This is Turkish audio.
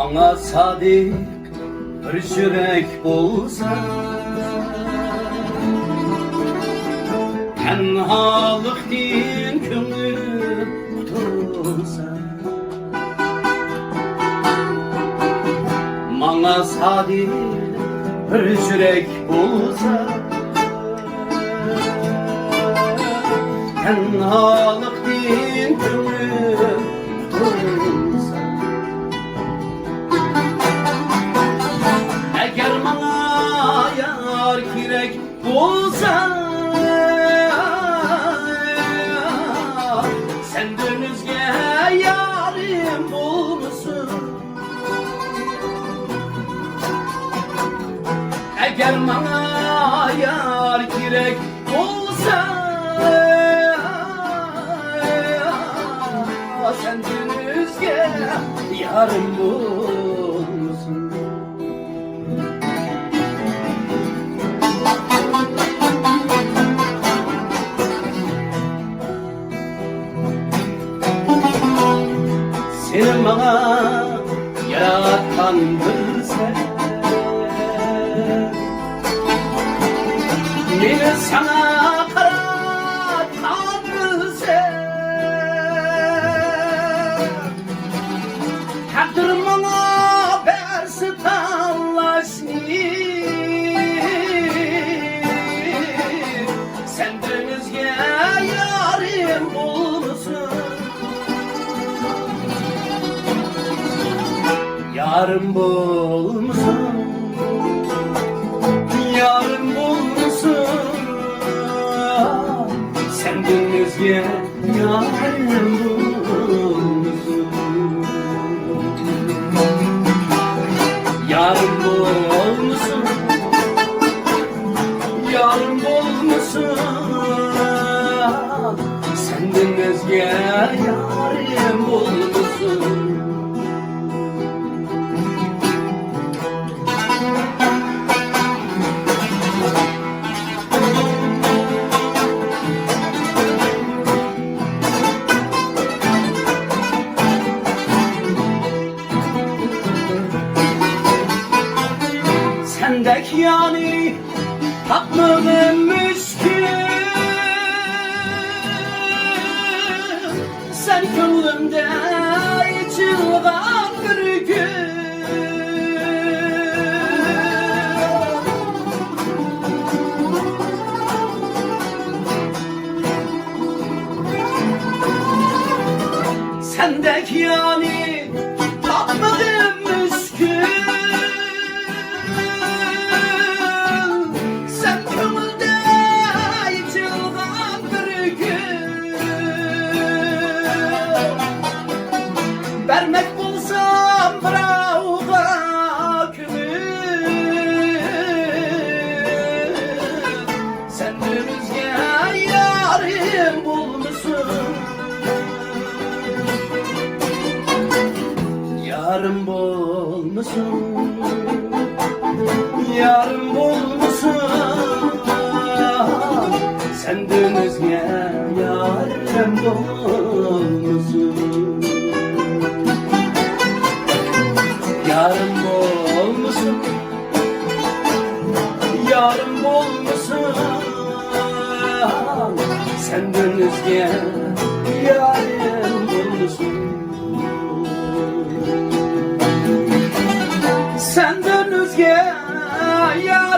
Bana sadık bir yürek bulsa, tenhalık din köngül tutulsa, bana sadık bir yürek bulsa, tenhalık din köngül tutulsa, eğer bana yar kirek bulsa, senden özge yarim bulmuşsun. Eğer bana yar kirek bulsa, senden özge yarim bulmuşsun. Senin bana yaratan bir sen, beni sana karatan bir sen. Takdir bana versi tanlaşni, senden özge yarim bulmuşsun. Yarım bulmuşsun, yarım bulmuşsun, senden özge yarım bulmuşsun. Yarım bulmuşsun, yarım bulmuşsun, senden özge yarım bulmuşsun. Sendeki yani tatlının müşkül, sen gönlümde içilgan bir gül. Sendeki yani tatlının müşkül, vermek bulsam brauğa kümül, senden özge yarim bulmuşsun. Yarım bulmuşsun, yarım bulmuşsun, senden özge yarim bulmuşsun. Yarım bulmuşsun, yarım bulmuşsun, senden özge yarim bulmuşsun. Senden özge yarim